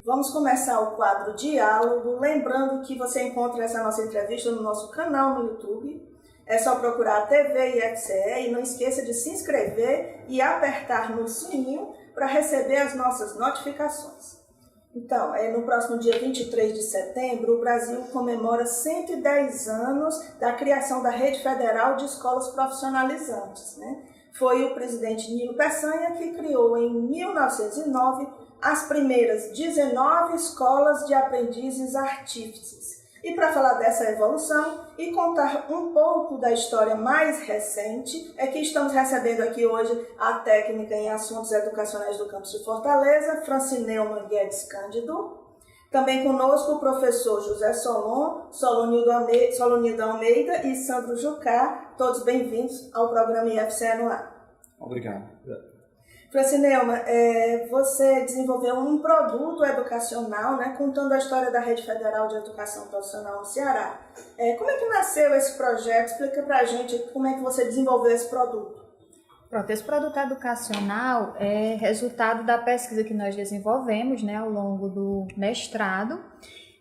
Vamos começar o quadro Diálogo, lembrando que você encontra essa nossa entrevista no nosso canal no YouTube. É só procurar a TV IFCE e não esqueça de se inscrever e apertar no sininho para receber as nossas notificações. Então, no próximo dia 23 de setembro, o Brasil comemora 110 anos da criação da Rede Federal de Escolas Profissionalizantes, né? Foi o presidente Nilo Peçanha que criou em 1909 as primeiras 19 escolas de aprendizes artífices. E para falar dessa evolução e contar um pouco da história mais recente, é que estamos recebendo aqui hoje a técnica em assuntos educacionais do campus de Fortaleza, Francineuma Guedes Cândido. Também conosco o professor José Solon, Solonildo Almeida e Sandro Jucá, todos bem-vindos ao programa IFCE no ar. Obrigado. Francineuma, você desenvolveu um produto educacional, né, contando a história da Rede Federal de Educação Profissional no Ceará. Como é que nasceu esse projeto? Explica pra gente como é que você desenvolveu esse produto. Pronto, esse produto educacional é resultado da pesquisa que nós desenvolvemos, né, ao longo do mestrado.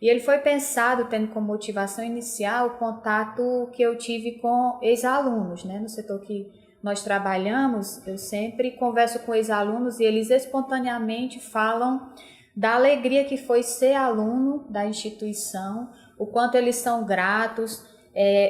E ele foi pensado tendo como motivação inicial o contato que eu tive com ex-alunos, né, no setor que nós trabalhamos. Eu sempre converso com ex-alunos e eles espontaneamente falam da alegria que foi ser aluno da instituição, o quanto eles são gratos,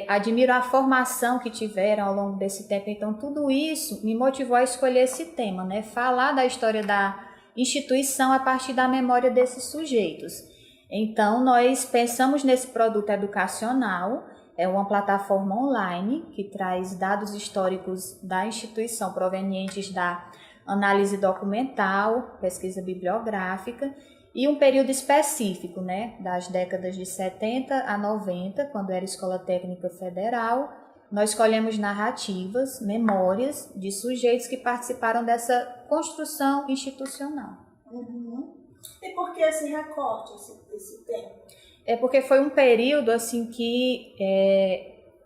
admiro a formação que tiveram ao longo desse tempo. Então, tudo isso me motivou a escolher esse tema, né? Falar da história da instituição a partir da memória desses sujeitos. Então, nós pensamos nesse produto educacional. É uma plataforma online que traz dados históricos da instituição provenientes da análise documental, pesquisa bibliográfica e um período específico, né, das décadas de 70 a 90, quando era Escola Técnica Federal. Nós escolhemos narrativas, memórias de sujeitos que participaram dessa construção institucional. Uhum. E por que esse recorte, esse tema? É porque foi um período assim que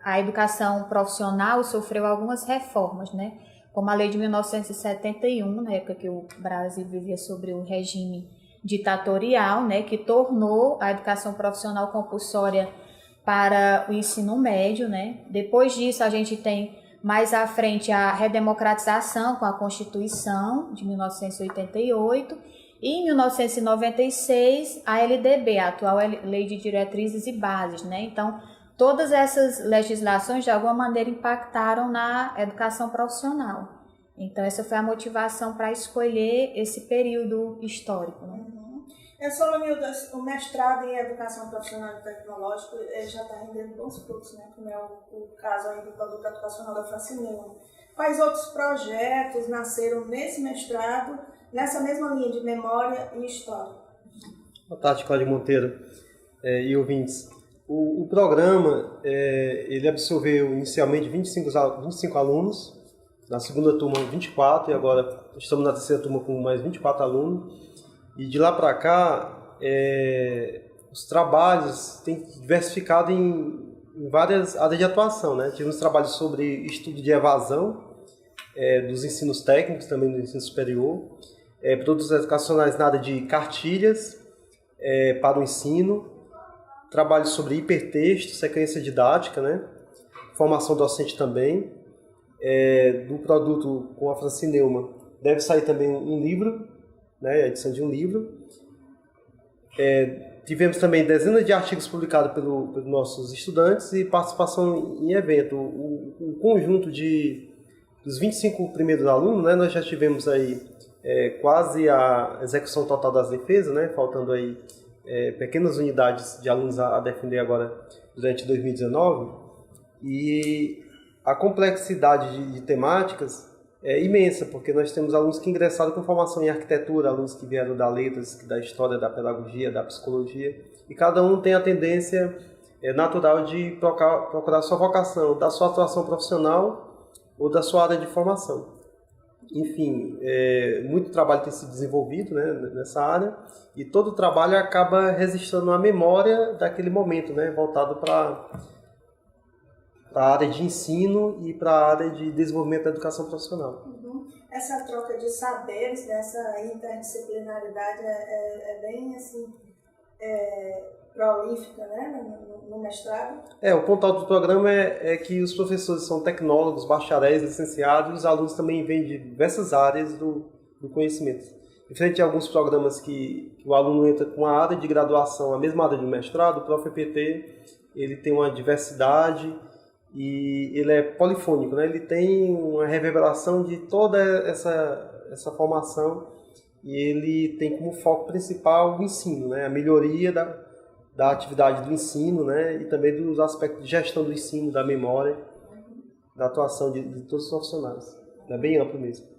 a educação profissional sofreu algumas reformas, né? Como a lei de 1971, na época que o Brasil vivia sobre o regime ditatorial, né? Que tornou a educação profissional compulsória para o ensino médio, né? Depois disso, a gente tem mais à frente a redemocratização com a Constituição de 1988. E em 1996, a LDB, a atual Lei de Diretrizes e Bases, né? Então, todas essas legislações, de alguma maneira, impactaram na educação profissional. Então, essa foi a motivação para escolher esse período histórico, né? Solonildo, o mestrado em Educação Profissional e Tecnológico já está rendendo bons frutos, né? Como é o caso aí do produto educacional da Francineuma. Quais outros projetos nasceram nesse mestrado, nessa mesma linha de memória e história? Boa tarde, Cláudio Monteiro e ouvintes. O programa ele absorveu inicialmente 25 alunos, na segunda turma 24 e agora estamos na terceira turma com mais 24 alunos. E de lá para cá, os trabalhos têm diversificado em várias áreas de atuação, né? Tivemos trabalhos sobre estudo de evasão dos ensinos técnicos, também do ensino superior, produtos educacionais na área de cartilhas para o ensino, trabalhos sobre hipertexto, sequência didática, né? Formação docente também. Do produto com a Francineuma deve sair também um livro, né? A edição de um livro. Tivemos também dezenas de artigos publicados pelos nossos estudantes e participação em evento. O conjunto dos 25 primeiros alunos, né? Nós já tivemos aí quase a execução total das defesas, né? Faltando aí pequenas unidades de alunos a defender agora durante 2019. E a complexidade de temáticas é imensa, porque nós temos alunos que ingressaram com formação em arquitetura, alunos que vieram da letras, da história, da pedagogia, da psicologia, e cada um tem a tendência natural de procurar sua vocação, da sua atuação profissional ou da sua área de formação. Enfim, muito trabalho tem sido desenvolvido, né, nessa área, e todo o trabalho acaba registrando a memória daquele momento, né, voltado para a área de ensino e para a área de desenvolvimento da educação profissional. Essa troca de saberes, essa interdisciplinaridade é bem assim, prolífica, né, no mestrado. O ponto alto do programa é que os professores são tecnólogos, bacharéis, licenciados, e os alunos também vêm de diversas áreas do conhecimento. Diferente de alguns programas que o aluno entra com a área de graduação, a mesma área de mestrado, o ProfEPT ele tem uma diversidade e ele é polifônico, né? Ele tem uma reverberação de toda essa formação e ele tem como foco principal o ensino, né? A melhoria da atividade do ensino, né? E também dos aspectos de gestão do ensino, da memória, da atuação de todos os profissionais. É bem amplo mesmo.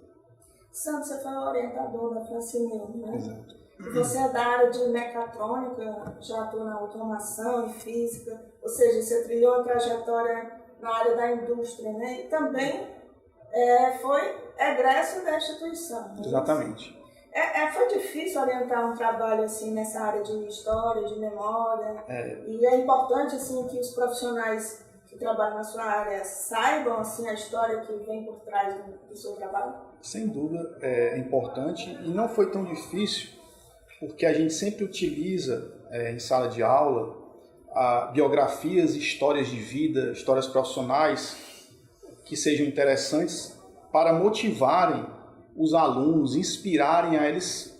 Santos, você foi orientador da Francileumann, né? Exato. E você é da área de mecatrônica, já atua na automação e física, ou seja, você trilhou a trajetória na área da indústria, né? E também foi egresso da instituição. Né? Exatamente. Foi difícil orientar um trabalho assim nessa área de história, de memória, e é importante assim que os profissionais que trabalham na sua área saibam assim a história que vem por trás do seu trabalho? Sem dúvida é importante e não foi tão difícil porque a gente sempre utiliza em sala de aula biografias, histórias de vida, histórias profissionais que sejam interessantes para motivarem os alunos, inspirarem a eles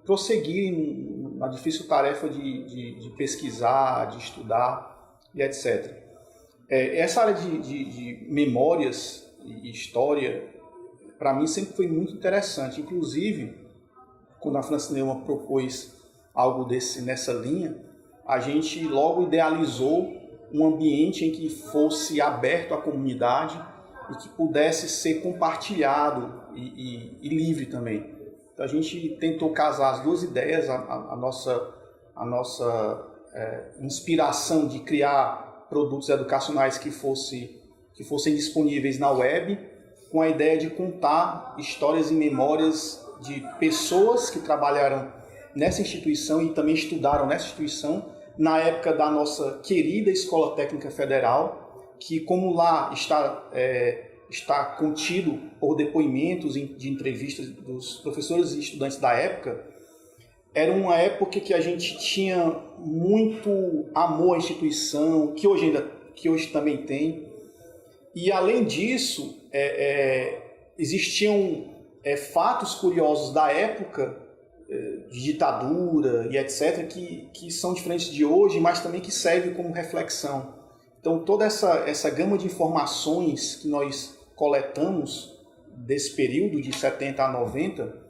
prosseguirem na difícil tarefa de pesquisar, de estudar e etc. Essa área de memórias e história, para mim, sempre foi muito interessante. Inclusive, quando a Francileumann propôs algo nessa linha, a gente logo idealizou um ambiente em que fosse aberto à comunidade e que pudesse ser compartilhado e livre também. Então a gente tentou casar as duas ideias, a nossa inspiração de criar produtos educacionais que fossem disponíveis na web, com a ideia de contar histórias e memórias de pessoas que trabalharam nessa instituição e também estudaram nessa instituição, na época da nossa querida Escola Técnica Federal, que como lá está contido por depoimentos de entrevistas dos professores e estudantes da época, era uma época que a gente tinha muito amor à instituição, que hoje também tem. E além disso, existiam fatos curiosos da época, de ditadura e etc., que são diferentes de hoje, mas também que servem como reflexão. Então, toda essa gama de informações que nós coletamos desse período de 70 a 90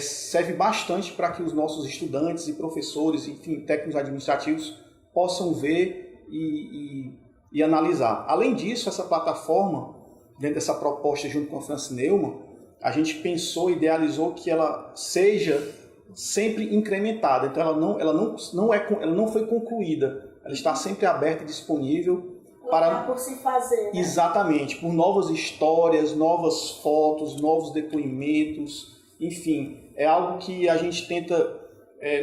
serve bastante para que os nossos estudantes e professores, enfim, técnicos administrativos, possam ver e analisar. Além disso, essa plataforma, dentro dessa proposta junto com a Francileumann, a gente pensou, idealizou que ela seja sempre incrementada. Então ela não foi concluída. Ela está sempre aberta e disponível por se fazer. Né? Exatamente, por novas histórias, novas fotos, novos depoimentos. Enfim, é algo que a gente tenta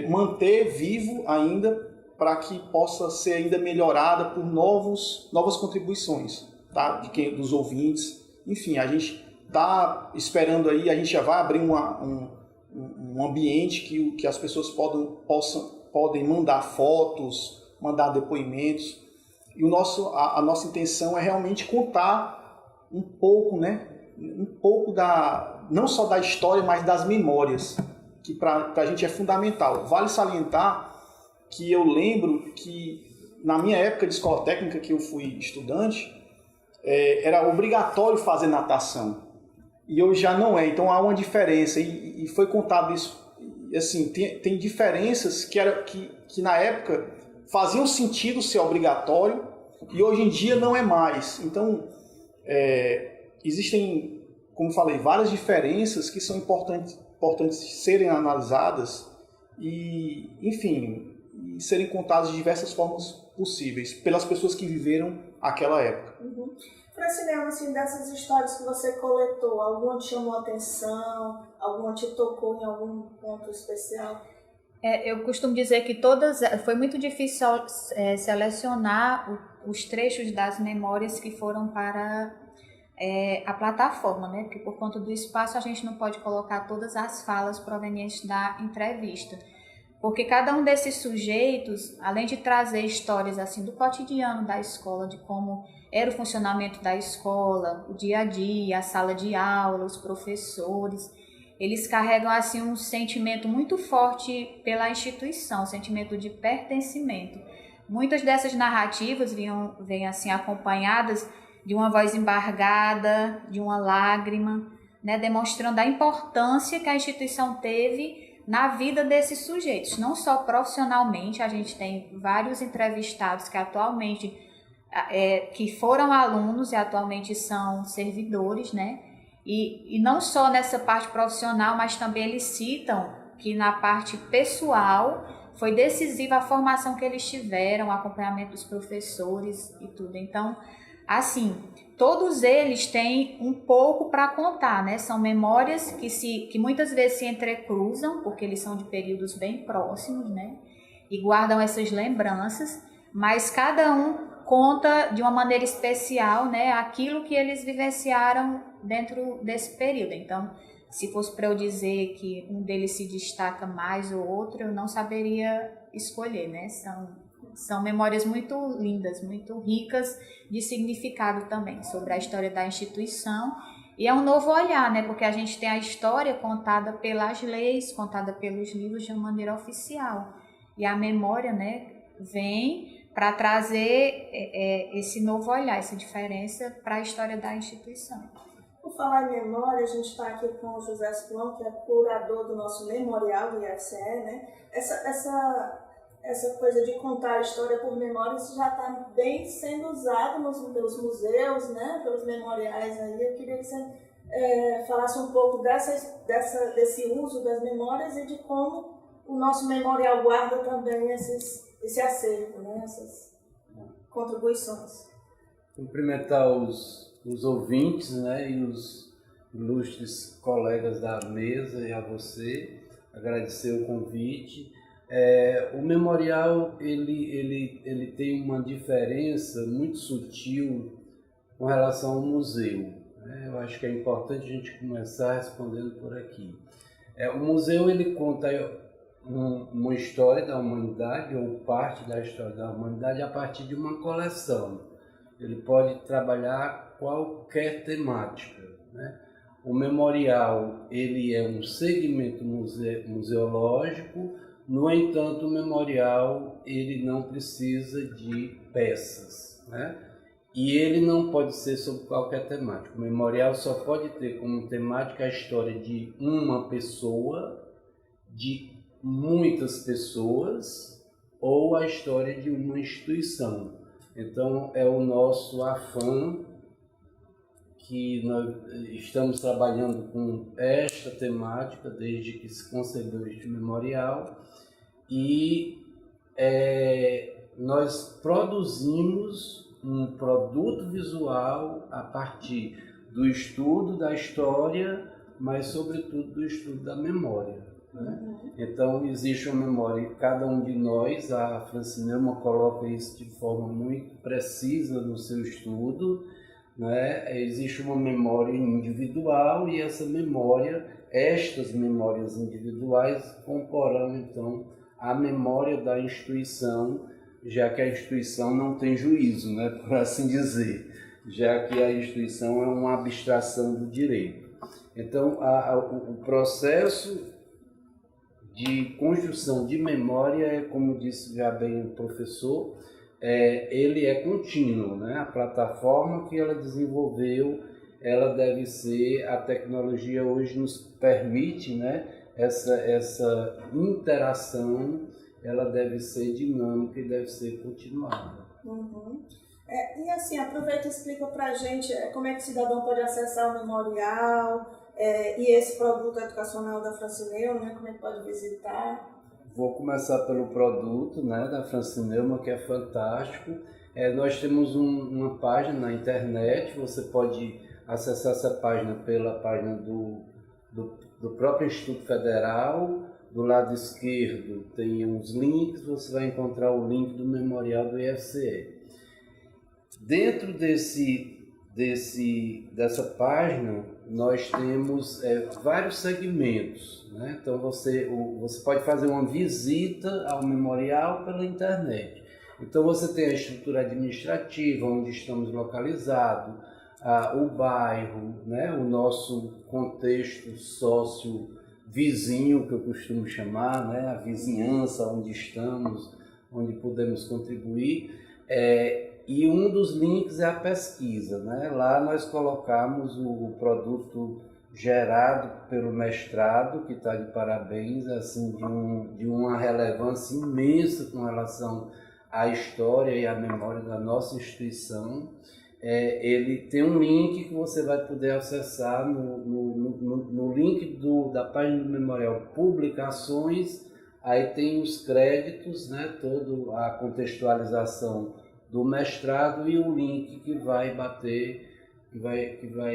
manter vivo ainda para que possa ser ainda melhorada por novas contribuições, tá? Dos ouvintes. Enfim, a gente está esperando aí, a gente já vai abrir um ambiente que as pessoas podem mandar fotos, mandar depoimentos. E a nossa intenção é realmente contar um pouco, né? Um pouco não só da história, mas das memórias, que para a gente é fundamental. Vale salientar que eu lembro que na minha época de escola técnica, que eu fui estudante, era obrigatório fazer natação. E hoje já não é, então há uma diferença, e foi contado isso, assim, tem diferenças que na época faziam sentido ser obrigatório, e hoje em dia não é mais. Então, existem, como falei, várias diferenças que são importantes serem analisadas e, enfim, serem contadas de diversas formas possíveis, pelas pessoas que viveram aquela época. Uhum. Francileumann, assim, dessas histórias que você coletou, alguma te chamou a atenção, alguma te tocou em algum ponto especial? Eu costumo dizer que foi muito difícil selecionar os trechos das memórias que foram para a plataforma, né? Porque por conta do espaço a gente não pode colocar todas as falas provenientes da entrevista. Porque cada um desses sujeitos, além de trazer histórias assim do cotidiano da escola, de como era o funcionamento da escola, o dia a dia, a sala de aula, os professores, eles carregam assim um sentimento muito forte pela instituição, um sentimento de pertencimento. Muitas dessas narrativas vêm assim acompanhadas de uma voz embargada, de uma lágrima, né, demonstrando a importância que a instituição teve na vida desses sujeitos, não só profissionalmente. A gente tem vários entrevistados que atualmente que foram alunos e atualmente são servidores, né? E não só nessa parte profissional, mas também eles citam que na parte pessoal foi decisiva a formação que eles tiveram, o acompanhamento dos professores e tudo. Então, assim, todos eles têm um pouco para contar, né? São memórias que muitas vezes se entrecruzam, porque eles são de períodos bem próximos, né? E guardam essas lembranças, mas cada um conta de uma maneira especial, né? Aquilo que eles vivenciaram dentro desse período. Então, se fosse para eu dizer que um deles se destaca mais ou outro, eu não saberia escolher, né? São memórias muito lindas, muito ricas de significado também sobre a história da instituição. E é um novo olhar, né? Porque a gente tem a história contada pelas leis, contada pelos livros de uma maneira oficial. E a memória, né, vem para trazer esse novo olhar, essa diferença para a história da instituição. Por falar em memória, a gente está aqui com o José Esplon, que é curador do nosso memorial do IFCE, né? Essa coisa de contar a história por memória, isso já está bem sendo usado nos museus, né? Pelos memoriais aí. Eu queria que você falasse um pouco desse uso das memórias e de como o nosso memorial guarda também esse acervo, né? Essas contribuições. Cumprimentar os ouvintes, né, e os ilustres colegas da mesa e a você, agradecer o convite. O memorial ele tem uma diferença muito sutil com relação ao museu, né? Eu acho que é importante a gente começar respondendo por aqui. O museu ele conta uma história da humanidade ou parte da história da humanidade a partir de uma coleção. Ele pode trabalhar qualquer temática, né? O memorial ele é um segmento museológico. No entanto, o memorial ele não precisa de peças, né? E ele não pode ser sobre qualquer temática. O memorial só pode ter como temática a história de uma pessoa, de muitas pessoas ou a história de uma instituição. Então, é o nosso afã que nós estamos trabalhando com esta temática desde que se concebeu este memorial e nós produzimos um produto visual a partir do estudo da história, mas sobretudo do estudo da memória, né? Então existe uma memória em cada um de nós. A Francine Neumann coloca isso de forma muito precisa no seu estudo, né? Existe uma memória individual e essa memória, estas memórias individuais comporão então a memória da instituição, já que a instituição não tem juízo, né, por assim dizer, já que a instituição é uma abstração do direito. Então, o processo de construção de memória, como disse já bem o professor, ele é contínuo, né? A plataforma que ela desenvolveu, ela deve ser, a tecnologia hoje nos permite, né, essa interação, ela deve ser dinâmica e deve ser continuada. Uhum. E assim, aproveita e explica para a gente como é que o cidadão pode acessar o memorial e esse produto educacional da Francine Neumann, né? Como é que pode visitar? Vou começar pelo produto, né, da Francine Neumann, que é fantástico. Nós temos uma página na internet, você pode acessar essa página pela página do próprio Instituto Federal, do lado esquerdo tem os links, você vai encontrar o link do memorial do IFCE. Dentro dessa página, nós temos vários segmentos, né? Então você pode fazer uma visita ao memorial pela internet. Então você tem a estrutura administrativa, onde estamos localizados, o bairro, né? O nosso contexto sócio-vizinho, que eu costumo chamar, né? A vizinhança, onde estamos, onde podemos contribuir. E um dos links é a pesquisa, né? Lá nós colocamos o produto gerado pelo mestrado, que está de parabéns, assim, de uma relevância imensa com relação à história e à memória da nossa instituição. Ele tem um link que você vai poder acessar no link da página do Memorial Publicações. Aí tem os créditos, né? Toda a contextualização do mestrado e o link que vai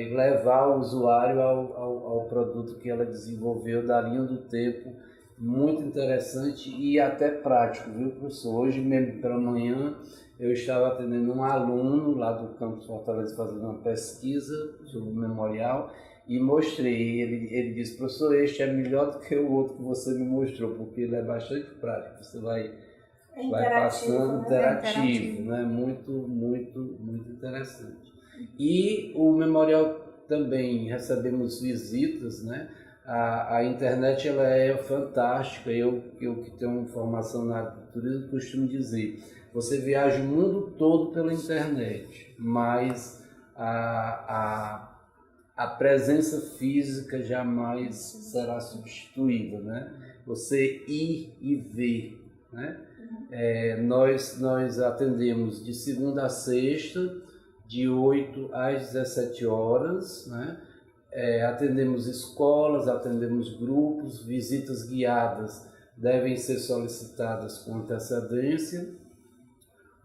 levar o usuário ao produto que ela desenvolveu da linha do tempo. Muito interessante e até prático, viu, professor? Hoje mesmo pela manhã eu estava atendendo um aluno lá do campus Fortaleza fazendo uma pesquisa sobre o memorial e mostrei. Ele disse: professor, este é melhor do que o outro que você me mostrou, porque ele é bastante prático. Você vai passando, interativo, né? Muito, muito, muito interessante. E o memorial também recebemos visitas, né? A internet ela é fantástica. Eu que tenho formação na área do turismo costumo dizer: você viaja o mundo todo pela internet, mas a presença física jamais será substituída, né? Você ir e ver, né? Nós atendemos de segunda a sexta, de 8 às 17 horas, né? Atendemos escolas, atendemos grupos, visitas guiadas devem ser solicitadas com antecedência.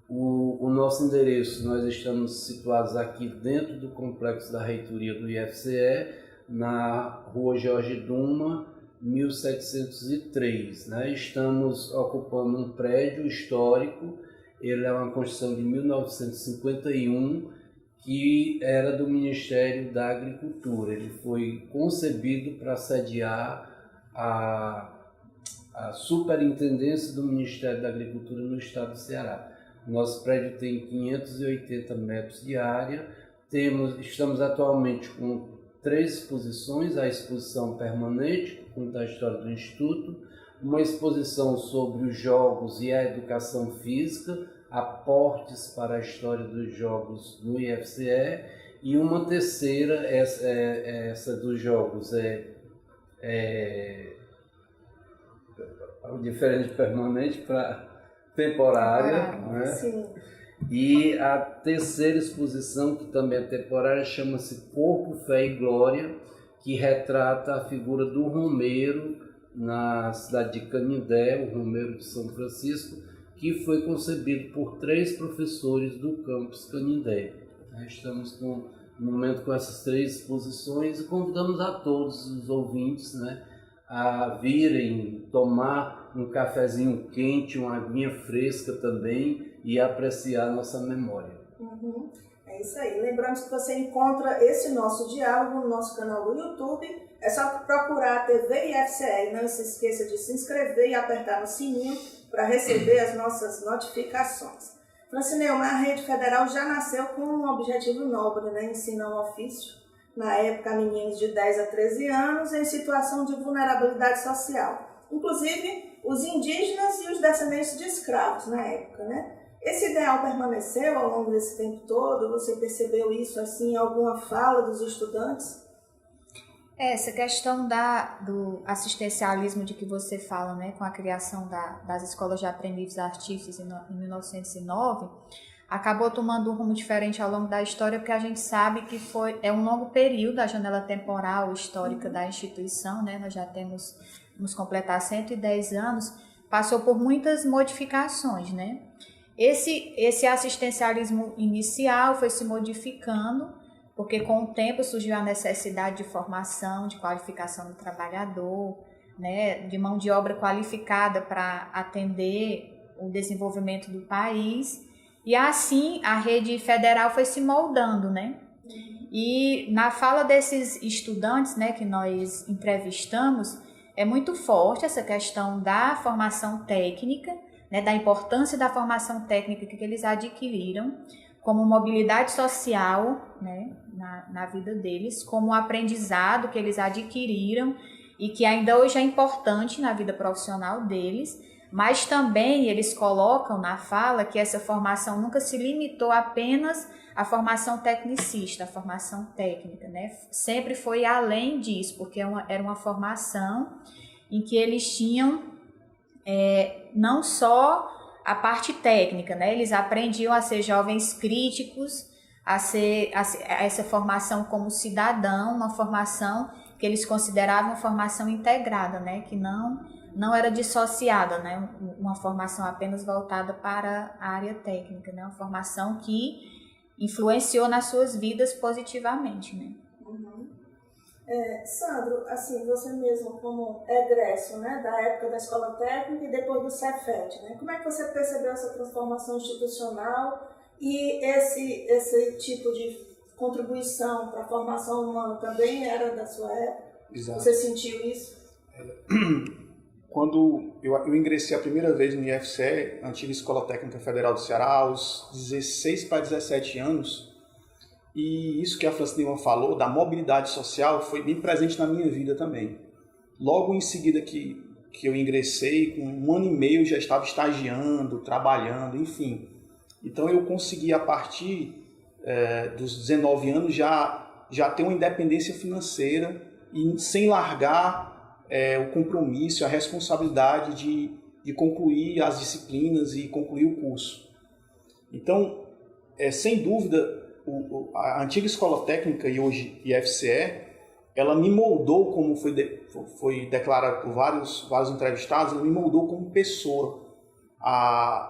O nosso endereço, nós estamos situados aqui dentro do complexo da reitoria do IFCE, na rua Jorge Duma, 1703, né? Estamos ocupando um prédio histórico. Ele é uma construção de 1951, que era do Ministério da Agricultura. Ele foi concebido para sediar a superintendência do Ministério da Agricultura no estado do Ceará. Nosso prédio tem 580 metros de área. Estamos atualmente com 3 exposições: a exposição permanente, que conta a história do Instituto, uma exposição sobre os jogos e a educação física, aportes para a história dos jogos no IFCE, e uma terceira, essa dos jogos diferente de permanente para temporária, né? Sim. E a terceira exposição, que também é temporária, chama-se Corpo, Fé e Glória, que retrata a figura do Romeiro na cidade de Canindé, o Romeiro de São Francisco, que foi concebido por 3 professores do campus Canindé. Estamos no momento com essas 3 exposições e convidamos a todos os ouvintes, né, a virem tomar um cafezinho quente, uma aguinha fresca também e apreciar nossa memória. Uhum. É isso aí. Lembramos que você encontra esse nosso diálogo no nosso canal do YouTube. É só procurar a TV IFCE e não se esqueça de se inscrever e apertar no sininho para receber as nossas notificações. Francinelma, a rede federal já nasceu com um objetivo nobre, né? Ensinar um ofício, na época, meninos de 10 a 13 anos em situação de vulnerabilidade social. Inclusive, os indígenas e os descendentes de escravos na época, né? Esse ideal permaneceu ao longo desse tempo todo? Você percebeu isso assim em alguma fala dos estudantes? Essa questão do assistencialismo de que você fala, né, com a criação das escolas de aprendizes artísticos em 1909, acabou tomando um rumo diferente ao longo da história, porque a gente sabe que é um longo período, a janela temporal histórica da instituição, né? Nós já vamos completar 110 anos, passou por muitas modificações, né? Esse assistencialismo inicial foi se modificando, porque com o tempo surgiu a necessidade de formação, de qualificação do trabalhador, né, de mão de obra qualificada para atender o desenvolvimento do país. E assim a rede federal foi se moldando, né? E na fala desses estudantes, né, que nós entrevistamos, é muito forte essa questão da formação técnica, né, da importância da formação técnica que eles adquiriram, como mobilidade social, né, na vida deles, como aprendizado que eles adquiriram e que ainda hoje é importante na vida profissional deles, mas também eles colocam na fala que essa formação nunca se limitou apenas à formação tecnicista, à formação técnica, né? Sempre foi além disso, porque era uma formação em que eles tinham não só a parte técnica, né? Eles aprendiam a ser jovens críticos, a essa formação como cidadão, uma formação que eles consideravam uma formação integrada, né? Que não era dissociada, né? Uma formação apenas voltada para a área técnica, né? Uma formação que influenciou nas suas vidas positivamente, né? Uhum. Sandro, assim, você mesmo como egresso, né, da época da escola técnica e depois do Cefet, né? Como é que você percebeu essa transformação institucional e esse tipo de contribuição para a formação humana também era da sua época? Exato. Você sentiu isso? Quando eu ingressei a primeira vez no IFCE, antiga Escola Técnica Federal do Ceará, aos 16 para 17 anos, e isso que a Francilma falou, da mobilidade social, foi bem presente na minha vida também. Logo em seguida que eu ingressei, com 1 ano e meio eu já estava estagiando, trabalhando, enfim. Então eu consegui, a partir dos 19 anos, já ter uma independência financeira e sem largar o compromisso, a responsabilidade de concluir as disciplinas e concluir o curso. Então, sem dúvida, a antiga Escola Técnica e hoje IFCE, ela me moldou, como foi declarado por vários entrevistados, ela me moldou como pessoa,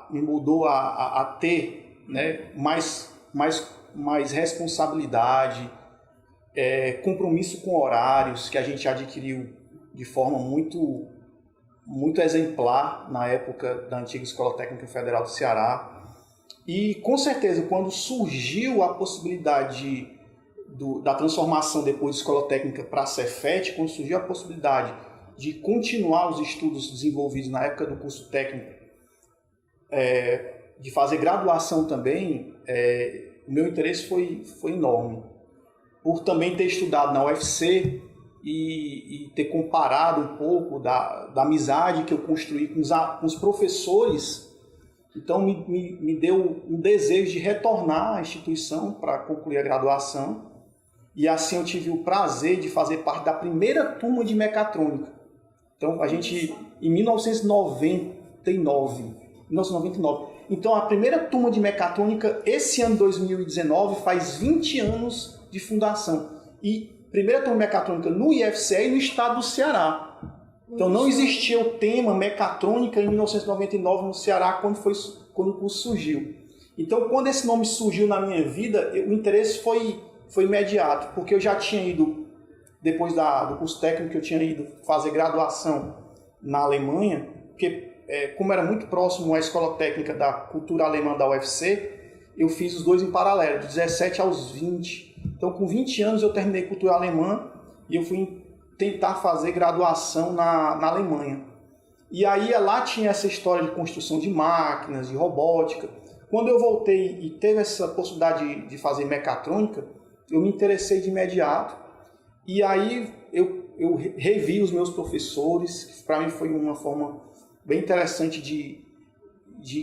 me moldou a ter, né, mais responsabilidade, compromisso com horários que a gente adquiriu de forma muito, muito exemplar na época da antiga Escola Técnica Federal do Ceará. E, com certeza, quando surgiu a possibilidade da transformação depois de Escola Técnica para a Cefet, quando surgiu a possibilidade de continuar os estudos desenvolvidos na época do curso técnico, de fazer graduação também, o meu interesse foi enorme. Por também ter estudado na UFC e ter comparado um pouco da amizade que eu construí com os professores, então me deu um desejo de retornar à instituição para concluir a graduação, e assim eu tive o prazer de fazer parte da primeira turma de mecatrônica. Então a gente, em 1999, então a primeira turma de mecatrônica, esse ano 2019, faz 20 anos de fundação, e primeira turma de mecatrônica no IFCE e no estado do Ceará. Então não existia o tema mecatrônica em 1999 no Ceará, quando o curso surgiu. Então, quando esse nome surgiu na minha vida, o interesse foi imediato, porque eu já tinha ido, depois do curso técnico, eu tinha ido fazer graduação na Alemanha, porque como era muito próximo à escola técnica da cultura alemã da UFC, eu fiz os dois em paralelo, de 17 aos 20. Então, com 20 anos eu terminei cultura alemã e eu fui tentar fazer graduação na Alemanha. E aí lá tinha essa história de construção de máquinas, de robótica. Quando eu voltei e teve essa possibilidade de fazer mecatrônica, eu me interessei de imediato. E aí eu revi os meus professores, que para mim foi uma forma bem interessante de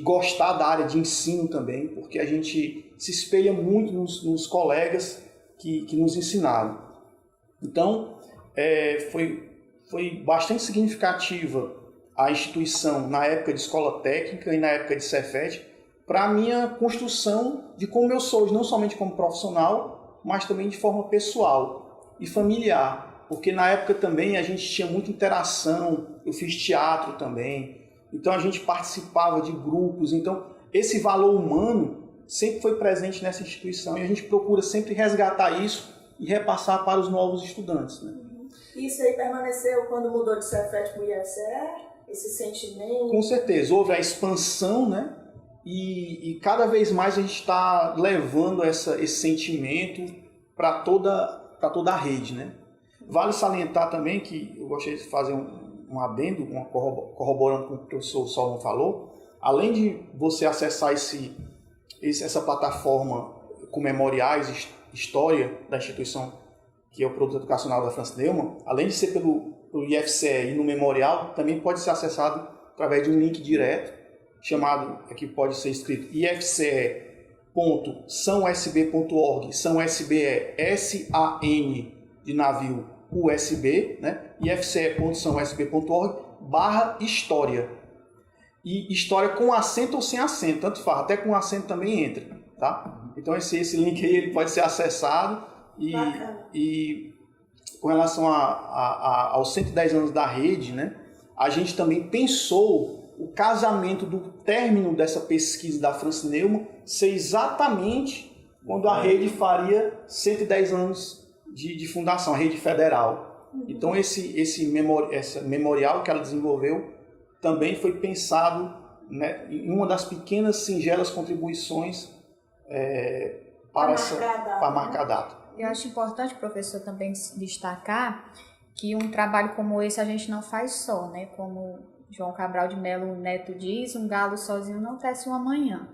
gostar da área de ensino também, porque a gente se espelha muito nos colegas que nos ensinaram. Então, foi bastante significativa a instituição na época de escola técnica e na época de Cefet para a minha construção de como eu sou, não somente como profissional, mas também de forma pessoal e familiar, porque na época também a gente tinha muita interação, eu fiz teatro também, então a gente participava de grupos, então esse valor humano sempre foi presente nessa instituição e a gente procura sempre resgatar isso e repassar para os novos estudantes, né? Isso aí permaneceu quando mudou de Cefet para o IFCE? Esse sentimento? Com certeza, houve a expansão, né? E cada vez mais a gente está levando esse sentimento para toda a rede, né? Vale salientar também que eu gostaria de fazer um adendo, corroborando com o que o professor Solon falou. Além de você acessar essa plataforma com memoriais, história da instituição, que é o produto educacional da Francis Neumann, além de ser pelo IFCE e no memorial, também pode ser acessado através de um link direto, chamado, aqui pode ser escrito ifce.saosb.org, São SB é S-A-N de navio, USB, né? ifce.saosb.org/história. E história com acento ou sem acento, tanto faz, até com acento também entra, tá? Então esse link aí ele pode ser acessado e com relação aos 110 anos da rede, né? A gente também pensou o casamento do término dessa pesquisa da Francis Neumann ser exatamente quando a rede faria 110 anos de fundação, a rede federal. Então esse memorial que ela desenvolveu também foi pensado, né, em uma das pequenas, singelas contribuições para marcar a data. Eu acho importante, professor, também destacar que um trabalho como esse a gente não faz só, né? Como João Cabral de Melo Neto diz, um galo sozinho não tece uma manhã.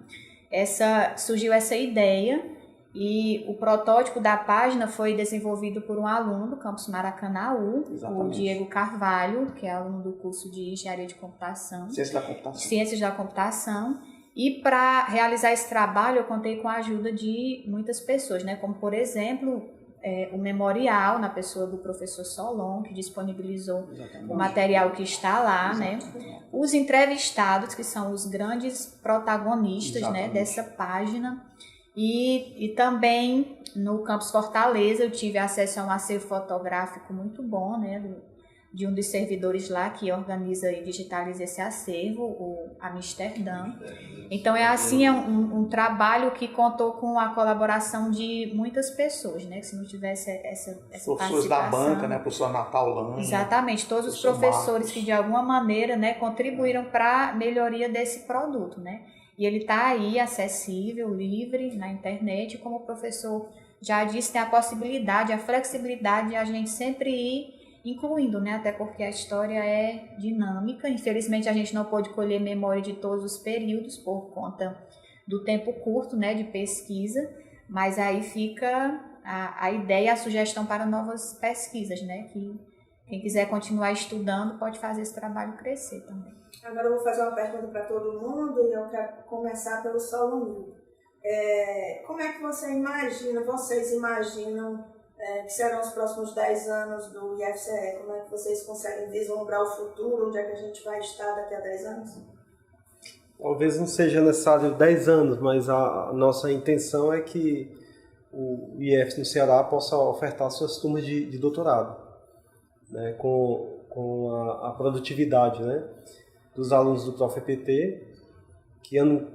Surgiu essa ideia e o protótipo da página foi desenvolvido por um aluno do campus Maracanaú, o Diego Carvalho, que é aluno do curso de Engenharia de Computação. Ciências da Computação. E para realizar esse trabalho eu contei com a ajuda de muitas pessoas, né? Como por exemplo o memorial, na pessoa do professor Solon, que disponibilizou o material que está lá, né? Os entrevistados, que são os grandes protagonistas, né, dessa página. E também no Campus Fortaleza eu tive acesso a um acervo fotográfico muito bom, né, de um dos servidores lá que organiza e digitaliza esse acervo, o Amsterdã. Então é um trabalho que contou com a colaboração de muitas pessoas, né? Que se não tivesse essa professores da banca, né? Professor Natal Lana. Exatamente, todos os professores que de alguma maneira, né, contribuíram para a melhoria desse produto, né? E ele está aí acessível, livre na internet, como o professor já disse, tem a possibilidade, a flexibilidade de a gente sempre ir incluindo, né? Até porque a história é dinâmica. Infelizmente, a gente não pôde colher memória de todos os períodos por conta do tempo curto, né, de pesquisa, mas aí fica a ideia, a sugestão para novas pesquisas, né? Que quem quiser continuar estudando pode fazer esse trabalho crescer também. Agora eu vou fazer uma pergunta para todo mundo e eu quero começar pelo Solon. Como é que vocês imaginam que serão os próximos 10 anos do IFCE? Como é que vocês conseguem vislumbrar o futuro? Onde é que a gente vai estar daqui a 10 anos? Talvez não seja necessário 10 anos, mas a nossa intenção é que o IF no Ceará possa ofertar suas turmas de doutorado, né, com a produtividade, né, dos alunos do Prof.EPT, que ano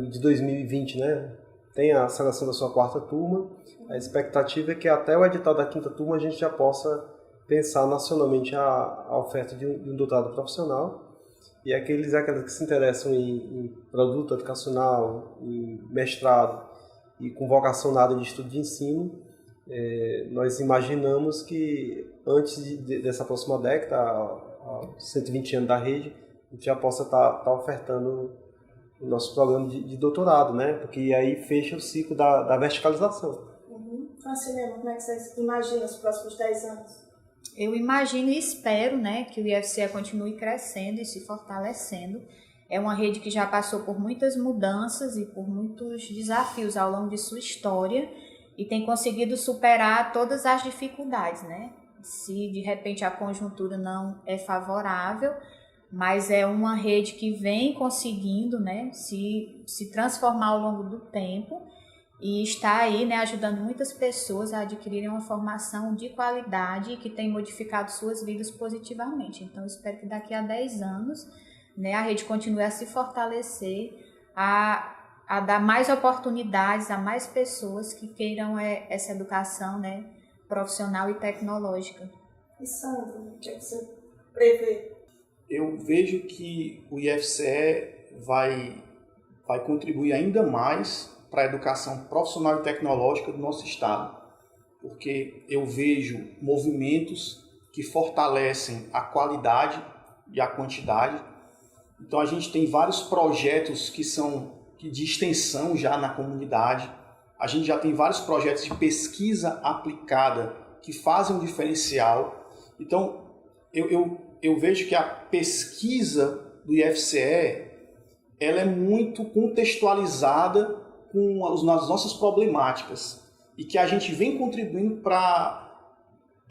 de 2020, né, tem a seleção da sua 4ª turma. A expectativa é que até o edital da 5ª turma a gente já possa pensar nacionalmente a oferta de um doutorado profissional. E aqueles que se interessam em produto educacional, em mestrado e com vocação na área de estudo de ensino, nós imaginamos que antes dessa próxima década, há 120 anos da rede, a gente já possa estar ofertando o nosso programa de doutorado, né? Porque aí fecha o ciclo da verticalização. Francilena, como é que vocês imaginam os próximos 10 anos? Eu imagino e espero, né, que o IFCE continue crescendo e se fortalecendo. É uma rede que já passou por muitas mudanças e por muitos desafios ao longo de sua história e tem conseguido superar todas as dificuldades, né? Se de repente a conjuntura não é favorável, mas é uma rede que vem conseguindo, né, se transformar ao longo do tempo e está aí, né, ajudando muitas pessoas a adquirirem uma formação de qualidade que tem modificado suas vidas positivamente. Então, eu espero que daqui a 10 anos, né, a rede continue a se fortalecer, a dar mais oportunidades a mais pessoas que queiram essa educação, né, profissional e tecnológica. E Sandro, o que é que você prevê? Eu vejo que o IFCE vai contribuir ainda mais para a educação profissional e tecnológica do nosso estado, porque eu vejo movimentos que fortalecem a qualidade e a quantidade. Então a gente tem vários projetos que são de extensão já na comunidade. A gente já tem vários projetos de pesquisa aplicada que fazem um diferencial. Então eu vejo que a pesquisa do IFCE ela é muito contextualizada com as nossas problemáticas e que a gente vem contribuindo para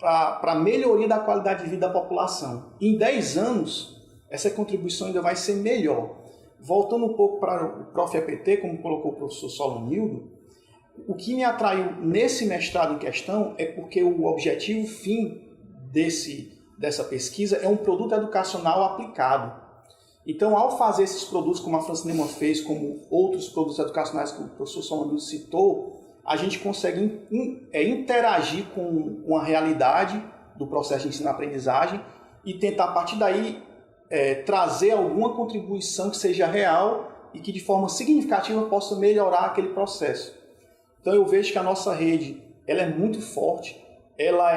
a melhoria da qualidade de vida da população. Em 10 anos, essa contribuição ainda vai ser melhor. Voltando um pouco para o Prof. EPT, como colocou o professor Solonildo, o que me atraiu nesse mestrado em questão é porque o objetivo fim dessa pesquisa é um produto educacional aplicado. Então, ao fazer esses produtos, como a França Neumann fez, como outros produtos educacionais que o professor Solonildo citou, a gente consegue interagir com a realidade do processo de ensino-aprendizagem e tentar, a partir daí, trazer alguma contribuição que seja real e que, de forma significativa, possa melhorar aquele processo. Então, eu vejo que a nossa rede ela é muito forte, ela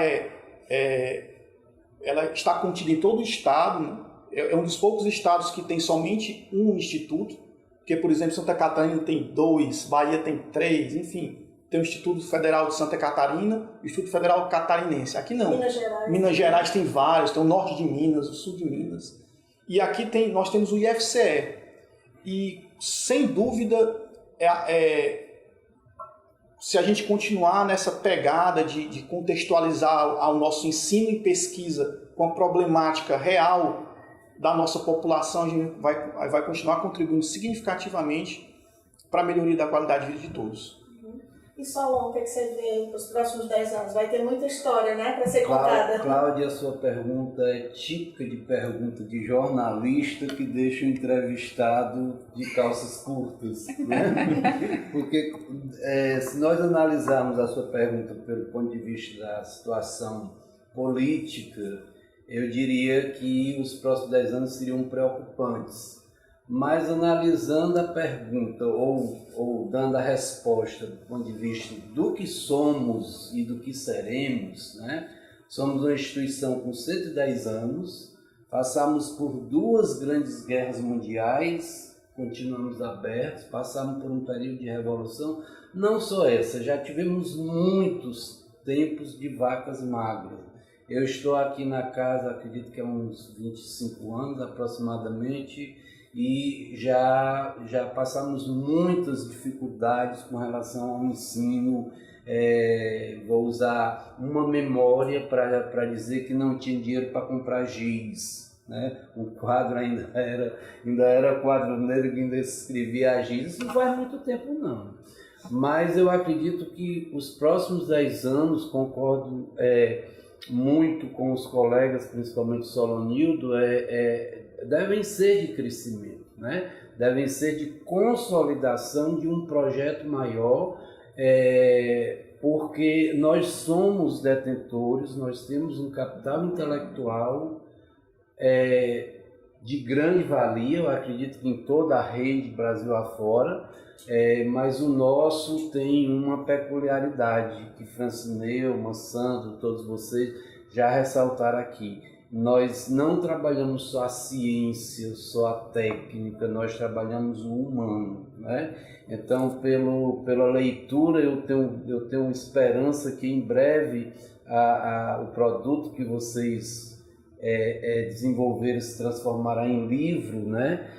está contida em todo o estado, né? É um dos poucos estados que tem somente um instituto, porque, por exemplo, Santa Catarina tem 2, Bahia tem 3, enfim, tem o Instituto Federal de Santa Catarina e o Instituto Federal Catarinense. Aqui não. Minas Gerais tem vários, tem o norte de Minas, o sul de Minas. E aqui nós temos o IFCE. E, sem dúvida, se a gente continuar nessa pegada de contextualizar o nosso ensino e pesquisa com a problemática real da nossa população, a gente vai continuar contribuindo significativamente para a melhoria da qualidade de vida de todos. E Solon, o que você vê para os próximos 10 anos? Vai ter muita história, né, para ser contada. Cláudia, a sua pergunta é típica de pergunta de jornalista que deixa o entrevistado de calças curtas, né? Porque se nós analisarmos a sua pergunta pelo ponto de vista da situação política, eu diria que os próximos 10 anos seriam preocupantes. Mas analisando a pergunta ou dando a resposta do ponto de vista do que somos e do que seremos, né? Somos uma instituição com 110 anos, passamos por 2 grandes guerras mundiais, continuamos abertos, passamos por um período de revolução. Não só essa, já tivemos muitos tempos de vacas magras. Eu estou aqui na casa, acredito que há uns 25 anos aproximadamente, e já passamos muitas dificuldades com relação ao ensino. Vou usar uma memória para dizer que não tinha dinheiro para comprar giz, né? O quadro ainda era quadro negro que ainda escrevia giz. Isso não faz muito tempo não. Mas eu acredito que os próximos 10 anos, concordo muito com os colegas, principalmente Solonildo, devem ser de crescimento, né? Devem ser de consolidação de um projeto maior, porque nós somos detentores, nós temos um capital intelectual de grande valia, eu acredito que em toda a rede Brasil afora, mas o nosso tem uma peculiaridade que França Neumann, Sandro, todos vocês já ressaltaram aqui. Nós não trabalhamos só a ciência, só a técnica, nós trabalhamos o humano, né? Então, pela leitura, eu tenho esperança que em breve o produto que vocês desenvolveram se transformará em livro, né?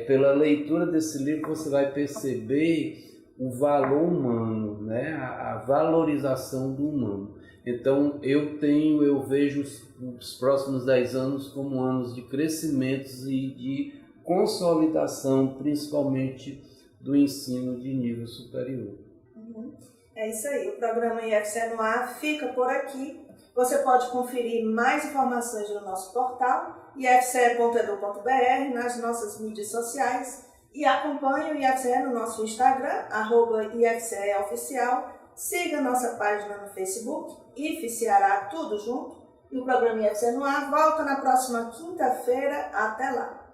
Pela leitura desse livro você vai perceber o valor humano, né? A valorização do humano. Então eu vejo os próximos 10 anos como anos de crescimentos e de consolidação, principalmente do ensino de nível superior. É isso aí, o programa IFCE no ar fica por aqui. Você pode conferir mais informações no nosso portal ifce.edu.br, nas nossas mídias sociais, e acompanhe o IFCE no nosso Instagram, @IFCEOficial. Siga nossa página no Facebook, IF Ceará, tudo junto. E o programa IFC no Ar volta na próxima quinta-feira. Até lá!